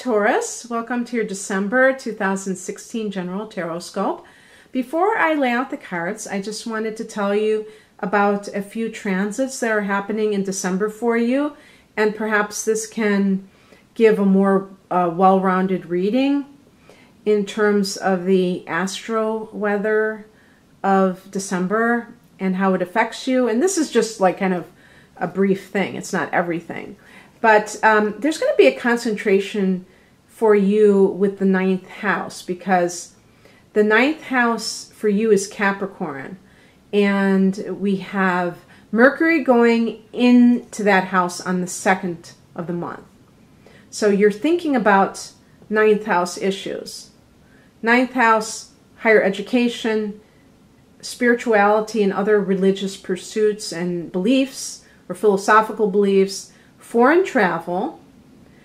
Taurus. Welcome to your December 2016 General Tarotscope. Before I lay out the cards, I just wanted to tell you about a few transits that are happening in December for you, and perhaps this can give a more well-rounded reading in terms of the astro weather of December and how it affects you. And this is just like kind of a brief thing. It's not everything. But there's going to be a concentration for you with the 9th house, because the 9th house for you is Capricorn. And we have Mercury going into that house on the 2nd of the month. So you're thinking about 9th house issues. 9th house, higher education, spirituality and other religious pursuits and beliefs or philosophical beliefs, foreign travel.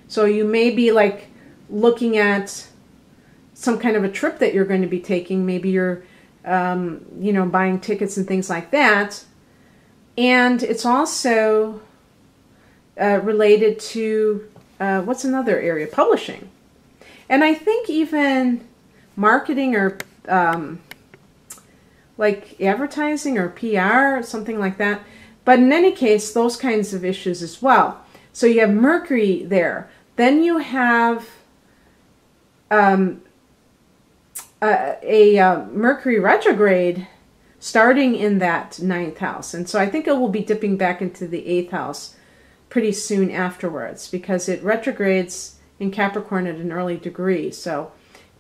So you may be like looking at some kind of a trip that you're going to be taking. Maybe you're, buying tickets and things like that. And it's also related to, what's another area? Publishing. And I think even marketing or like advertising or PR or something like that. But in any case, those kinds of issues as well. So you have Mercury there. Then you have a Mercury retrograde starting in that 9th house. And so I think it will be dipping back into the 8th house pretty soon afterwards, because it retrogrades in Capricorn at an early degree. So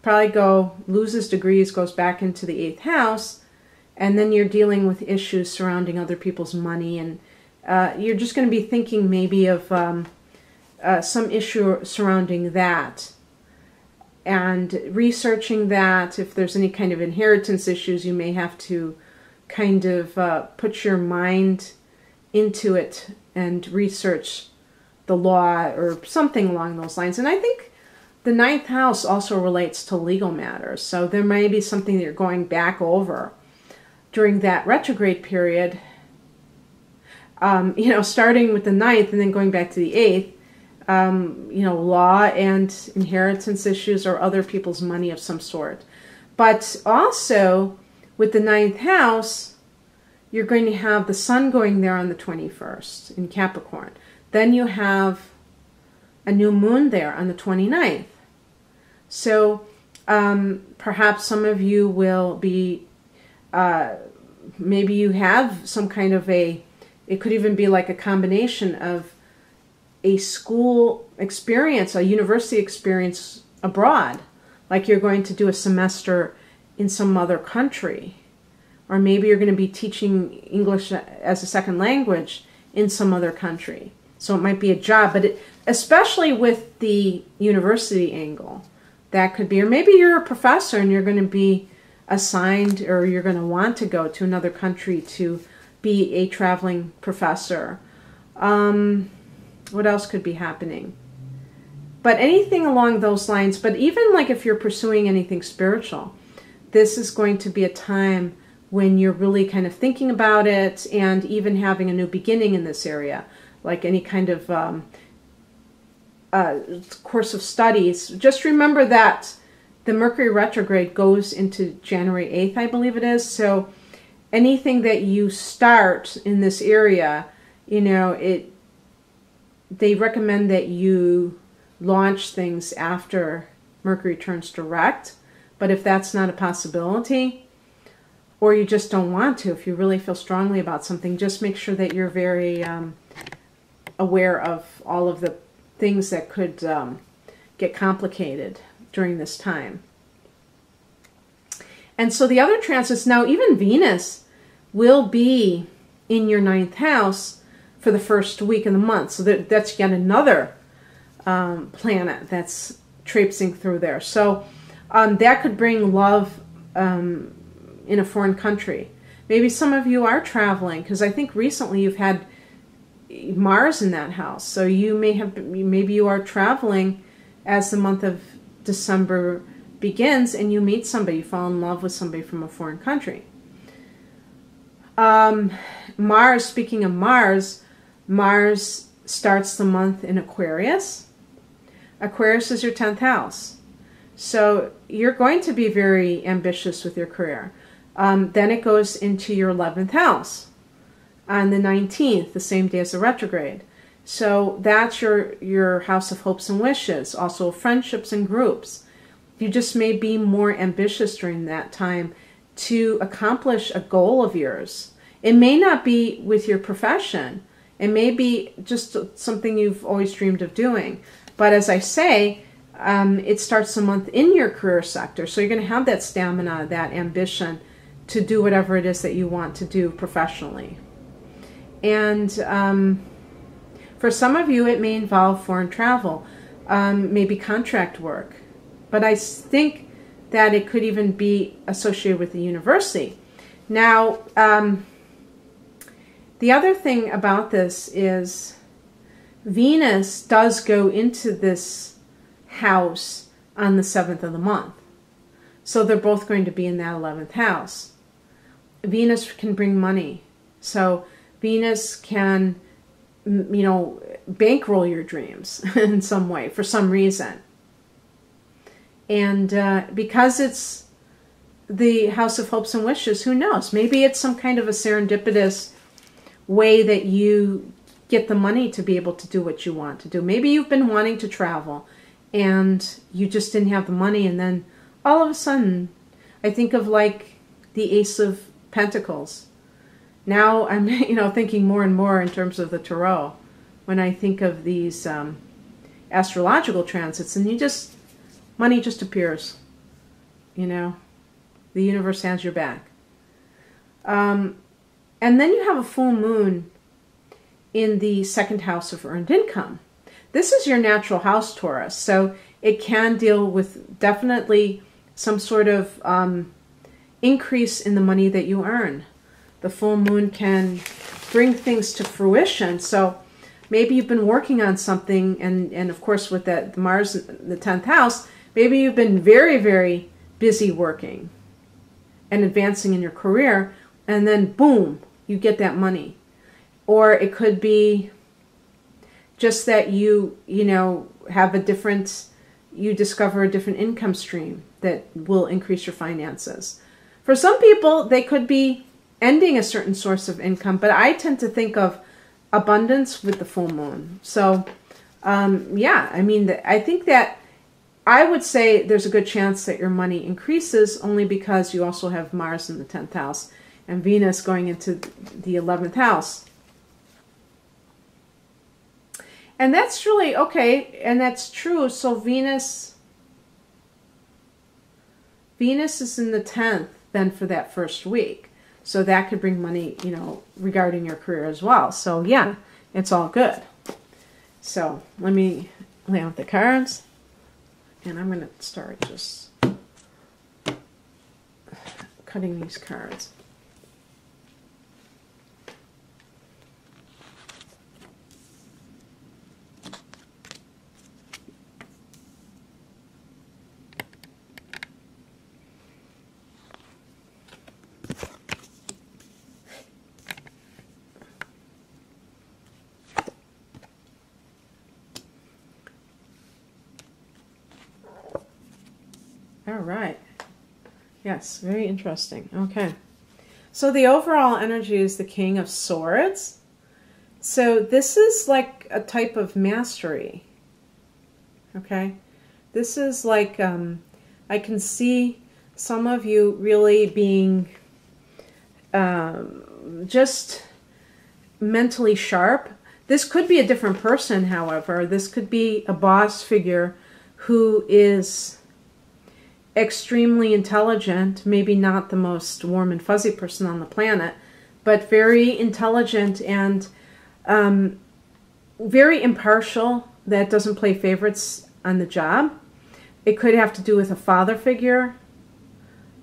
probably loses degrees, goes back into the 8th house, and then you're dealing with issues surrounding other people's money, and you're just going to be thinking maybe of some issue surrounding that and researching that. If there's any kind of inheritance issues, you may have to kind of put your mind into it and research the law or something along those lines. And I think the 9th house also relates to legal matters. So there may be something that you're going back over during that retrograde period, starting with the 9th and then going back to the 8th, law and inheritance issues or other people's money of some sort. But also with the 9th house, you're going to have the sun going there on the 21st in Capricorn. Then you have a new moon there on the 29th. So perhaps some of you will be, maybe you have some kind of it could even be like a combination of a school experience, a university experience abroad, like you're going to do a semester in some other country, or maybe you're going to be teaching English as a second language in some other country. So it might be a job, but especially with the university angle, that could be, or maybe you're a professor and you're going to be assigned, or you're going to want to go to another country to be a traveling professor. What else could be happening? But anything along those lines. But even like if you're pursuing anything spiritual, this is going to be a time when you're really kind of thinking about it and even having a new beginning in this area, like any kind of course of studies. Just remember that the Mercury retrograde goes into January 8th, I believe it is. So anything that you start in this area, they recommend that you launch things after Mercury turns direct. But if that's not a possibility, or you just don't want to, if you really feel strongly about something, just make sure that you're very aware of all of the things that could get complicated during this time. And so the other transits, now even Venus will be in your 9th house for the first week of the month. So that's yet another planet that's traipsing through there. So that could bring love in a foreign country. Maybe some of you are traveling, because I think recently you've had Mars in that house. So maybe you are traveling as the month of December begins, and you meet somebody, you fall in love with somebody from a foreign country. Mars, speaking of Mars starts the month in Aquarius. Aquarius is your 10th house. So you're going to be very ambitious with your career. Then it goes into your 11th house on the 19th, the same day as the retrograde. So that's your house of hopes and wishes, also friendships and groups. You just may be more ambitious during that time to accomplish a goal of yours. It may not be with your profession. It may be just something you've always dreamed of doing. But as I say, it starts the month in your career sector. So you're going to have that stamina, that ambition to do whatever it is that you want to do professionally. And for some of you, it may involve foreign travel, maybe contract work. But I think that it could even be associated with the university. Now, the other thing about this is Venus does go into this house on the 7th of the month. So they're both going to be in that 11th house. Venus can bring money. So Venus can, you know, bankroll your dreams in some way, for some reason. And because it's the house of hopes and wishes, who knows? Maybe it's some kind of a serendipitous way that you get the money to be able to do what you want to do. Maybe you've been wanting to travel and you just didn't have the money, and then all of a sudden, I think of like the Ace of Pentacles. Now I'm, you know, thinking more and more in terms of the Tarot when I think of these astrological transits, and money just appears, you know. The universe has your back. And then you have a full moon in the 2nd house of earned income. This is your natural house, Taurus. So it can deal with definitely some sort of increase in the money that you earn. The full moon can bring things to fruition. So maybe you've been working on something, and of course with that Mars, the 10th house, maybe you've been very, very busy working and advancing in your career, and then boom, you get that money. Or it could be just that you know, have a different, you discover a different income stream that will increase your finances. For some people, they could be ending a certain source of income, but I tend to think of abundance with the full moon. So, yeah, I mean, I think that I would say there's a good chance that your money increases only because you also have Mars in the 10th house and Venus going into the 11th house. And that's really okay, and that's true. So Venus is in the 10th then for that first week. So that could bring money, you know, regarding your career as well. So yeah, it's all good. So let me lay out the cards. And I'm going to start just cutting these cards. All right. Yes, very interesting. Okay. So the overall energy is the King of Swords. So this is like a type of mastery. Okay. This is like, I can see some of you really being just mentally sharp. This could be a different person, however. This could be a boss figure who is extremely intelligent, maybe not the most warm and fuzzy person on the planet, but very intelligent and very impartial, that doesn't play favorites on the job. It could have to do with a father figure.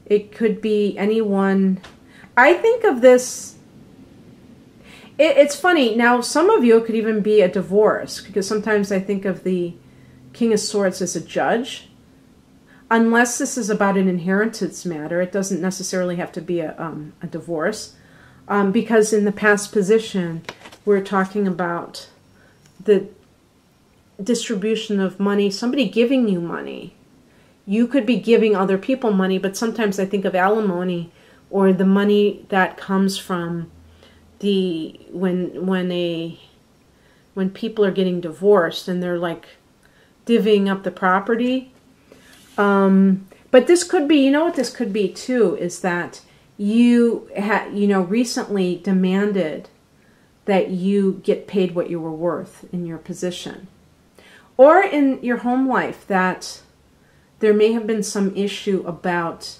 It could be anyone. I think of this, it's funny. Now, some of you, it could even be a divorce, because sometimes I think of the King of Swords as a judge. Unless this is about an inheritance matter, it doesn't necessarily have to be a divorce. Because in the past position, we're talking about the distribution of money, somebody giving you money. You could be giving other people money, but sometimes I think of alimony, or the money that comes from the when people are getting divorced and they're like divvying up the property. But this could be, you know what this could be too, is that you recently demanded that you get paid what you were worth in your position, or in your home life, that there may have been some issue about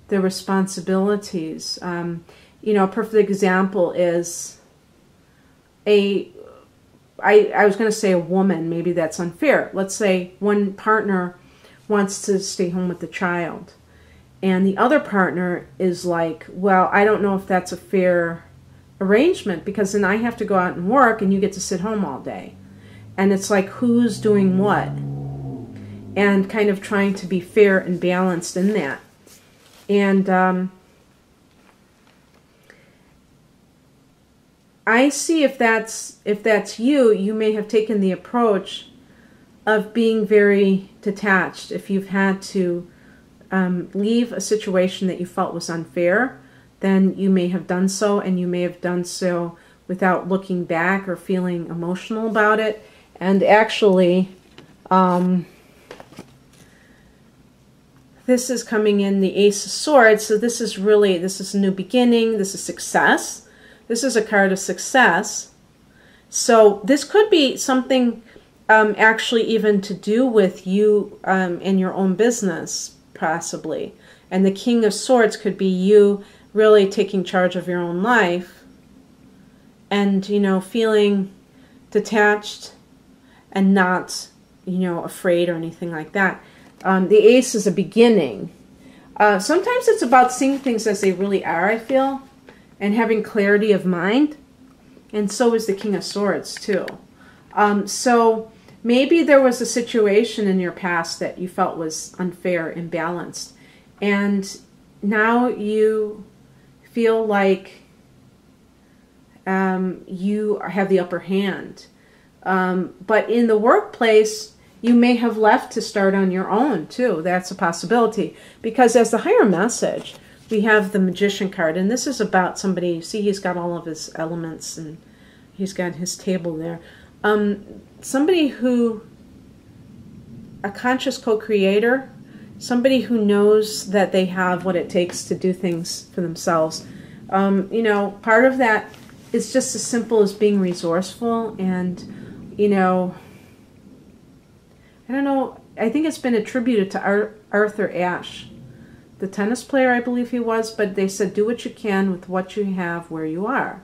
the responsibilities. A perfect example is I was going to say a woman, maybe that's unfair. Let's say one partner wants to stay home with the child, and the other partner is like, well, I don't know if that's a fair arrangement, because then I have to go out and work and you get to sit home all day. And it's like, who's doing what? And kind of trying to be fair and balanced in that. And I see if that's you, you may have taken the approach of being very detached. If you've had to leave a situation that you felt was unfair, then you may have done so, and you may have done so without looking back or feeling emotional about it. And actually, this is coming in the Ace of Swords, so this is a new beginning, this is success. This is a card of success. So this could be something actually even to do with you and your own business, possibly. And the King of Swords could be you really taking charge of your own life and, feeling detached and not, afraid or anything like that. The Ace is a beginning. Sometimes it's about seeing things as they really are, I feel, and having clarity of mind. And so is the King of Swords, too. So maybe there was a situation in your past that you felt was unfair, imbalanced, and now you feel like you have the upper hand. But in the workplace, you may have left to start on your own, too. That's a possibility. Because as the higher message, we have the Magician card. And this is about somebody, see, he's got all of his elements, and he's got his table there. Somebody who, a conscious co-creator, somebody who knows that they have what it takes to do things for themselves. Part of that is just as simple as being resourceful. And, I don't know, I think it's been attributed to Arthur Ashe, the tennis player, I believe he was, but they said, do what you can with what you have where you are.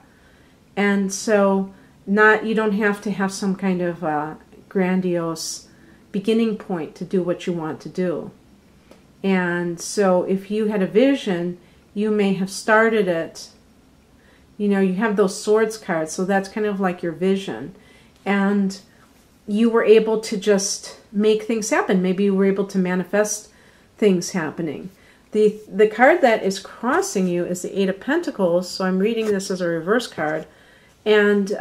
And so you don't have to have some kind of grandiose beginning point to do what you want to do. And so if you had a vision, you may have started it. You have those swords cards, so that's kind of like your vision. And you were able to just make things happen. Maybe you were able to manifest things happening. The card that is crossing you is the Eight of Pentacles, so I'm reading this as a reverse card. And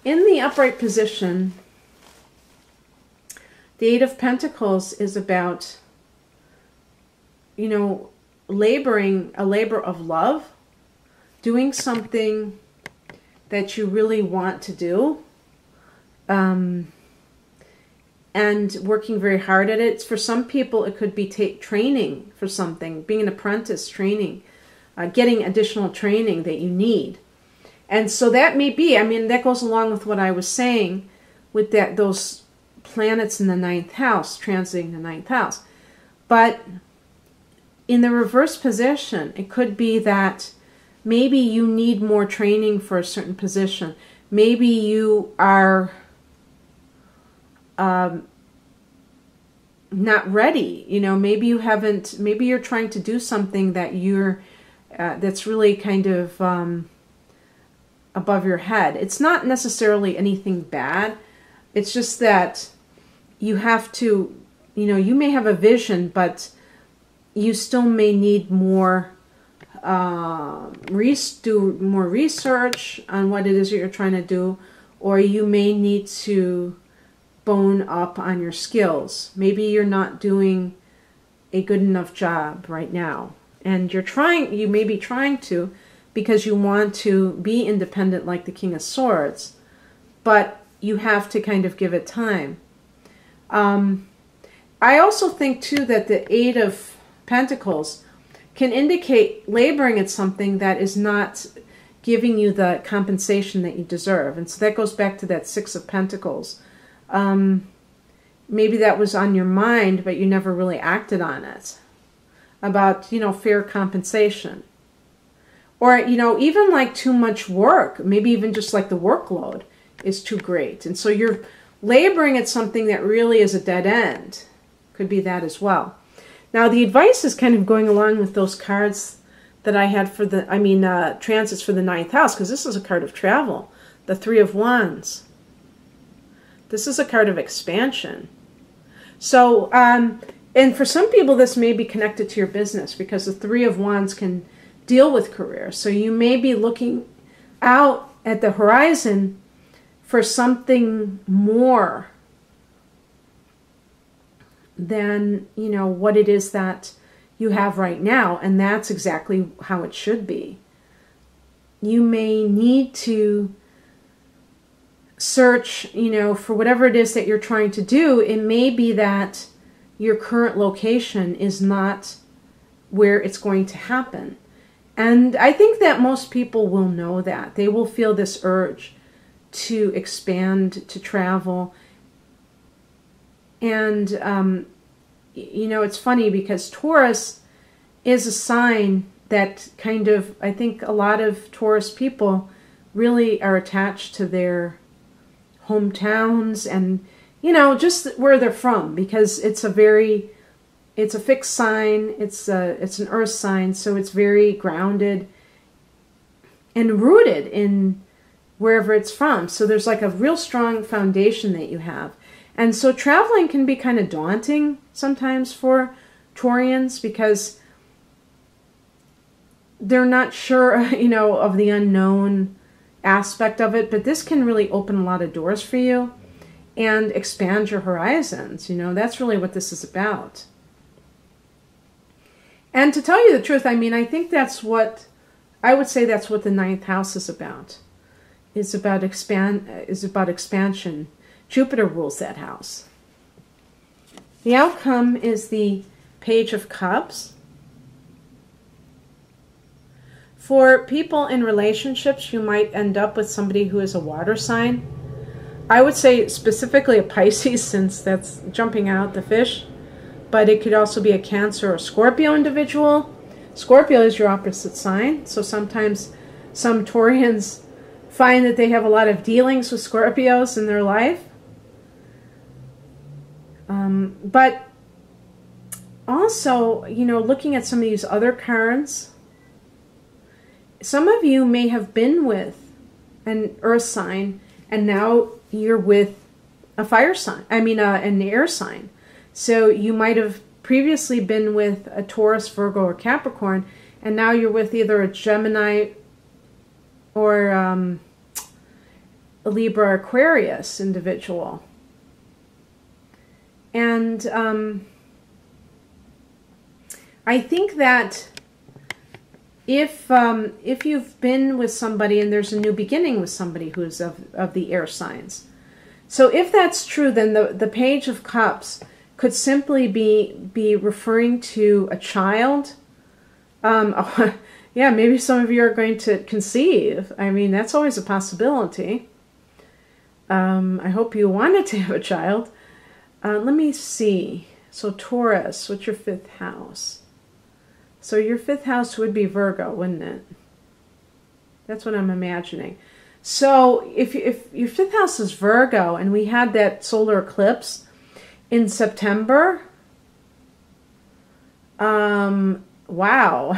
in the upright position, the Eight of Pentacles is about, laboring, a labor of love, doing something that you really want to do, and working very hard at it. For some people, it could be training for something, being an apprentice, training, getting additional training that you need. And so that may be, that goes along with what I was saying with those planets in the 9th house, transiting the 9th house. But in the reverse position, it could be that maybe you need more training for a certain position. Maybe you are not ready. Maybe you haven't, maybe you're trying to do something that that's really kind of above your head. It's not necessarily anything bad. It's just that you have to, you may have a vision, but you still may need more, do more research on what it is that you're trying to do, or you may need to bone up on your skills. Maybe you're not doing a good enough job right now. And you may be trying to because you want to be independent like the King of Swords, but you have to kind of give it time. I also think too that the Eight of Pentacles can indicate laboring at something that is not giving you the compensation that you deserve. And so that goes back to that Six of Pentacles. Maybe that was on your mind, but you never really acted on it. About, fair compensation. Or, even like too much work. Maybe even just like the workload is too great. And so you're laboring at something that really is a dead end. Could be that as well. Now, the advice is kind of going along with those cards that I had for transits for the 9th house, because this is a card of travel. The Three of Wands. This is a card of expansion. So, and for some people, this may be connected to your business, because the Three of Wands can deal with career. So you may be looking out at the horizon for something more than, what it is that you have right now. And that's exactly how it should be. You may need to search, for whatever it is that you're trying to do. It may be that your current location is not where it's going to happen. And I think that most people will know that. They will feel this urge to expand, to travel. And, it's funny because Taurus is a sign that kind of, I think a lot of Taurus people really are attached to their hometowns and, just where they're from, because it's a fixed sign. It's an earth sign. So it's very grounded and rooted in wherever it's from. So there's like a real strong foundation that you have. And so traveling can be kind of daunting sometimes for Taurians because they're not sure, of the unknown aspect of it. But this can really open a lot of doors for you and expand your horizons. That's really what this is about. And to tell you the truth, I think that's what the 9th house is about. Is about expansion. Jupiter rules that house. The outcome is the Page of Cups. For people in relationships, you might end up with somebody who is a water sign. I would say specifically a Pisces, since that's jumping out, the fish. But it could also be a Cancer or Scorpio individual. Scorpio is your opposite sign. So sometimes some Taurians find that they have a lot of dealings with Scorpios in their life. But also, looking at some of these other cards, some of you may have been with an earth sign and now you're with a fire sign. An air sign. So you might have previously been with a Taurus, Virgo, or Capricorn, and now you're with either a Gemini or a Libra, Aquarius individual. And I think that if you've been with somebody and there's a new beginning with somebody who's of the air signs, so if that's true, then the Page of Cups could simply be referring to a child. Yeah, maybe some of you are going to conceive. That's always a possibility. I hope you wanted to have a child. Let me see. So Taurus, what's your 5th house? So your 5th house would be Virgo, wouldn't it? That's what I'm imagining. So if your 5th house is Virgo and we had that solar eclipse in September, wow.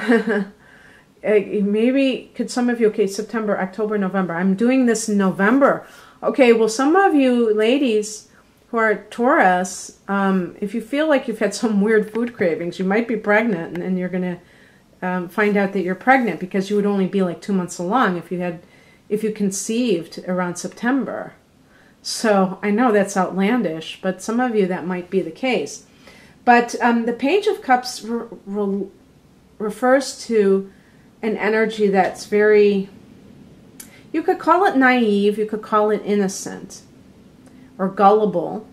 Maybe could some of you, okay, September, October, November. I'm doing this in November. Okay, well, some of you ladies who are Taurus, if you feel like you've had some weird food cravings, you might be pregnant, and you're going to find out that you're pregnant because you would only be like 2 months along if you conceived around September. So I know that's outlandish, but some of you that might be the case. But the Page of Cups refers to an energy that's very, you could call it naive, you could call it innocent or gullible,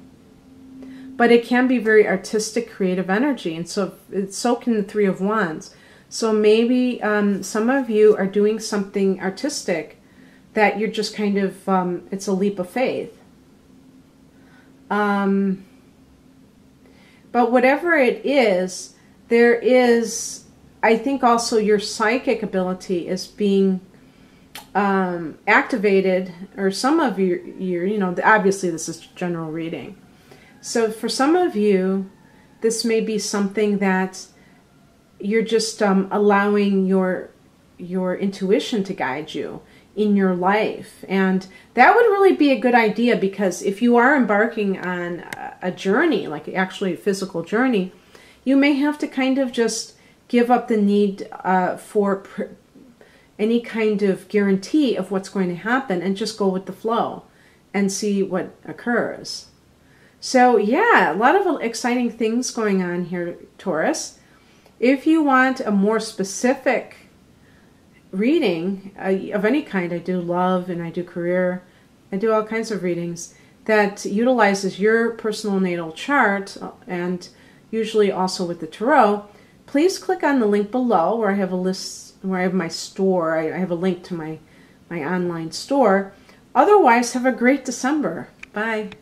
but it can be very artistic, creative energy. And so can the Three of Wands. So maybe some of you are doing something artistic that you're just kind of, it's a leap of faith. But whatever it is, there is, I think also your psychic ability is being activated, or some of you, you know, obviously this is general reading. So for some of you, this may be something that you're just allowing your intuition to guide you in your life. And that would really be a good idea, because if you are embarking on a journey, like actually a physical journey, you may have to kind of just give up the need for any kind of guarantee of what's going to happen and just go with the flow and see what occurs. So yeah, a lot of exciting things going on here, Taurus. If you want a more specific reading of any kind, I do love and I do career, I do all kinds of readings that utilizes your personal natal chart, and usually also with the tarot. Please click on the link below where I have a list, where I have my store. I have a link to my online store. Otherwise, have a great December. Bye.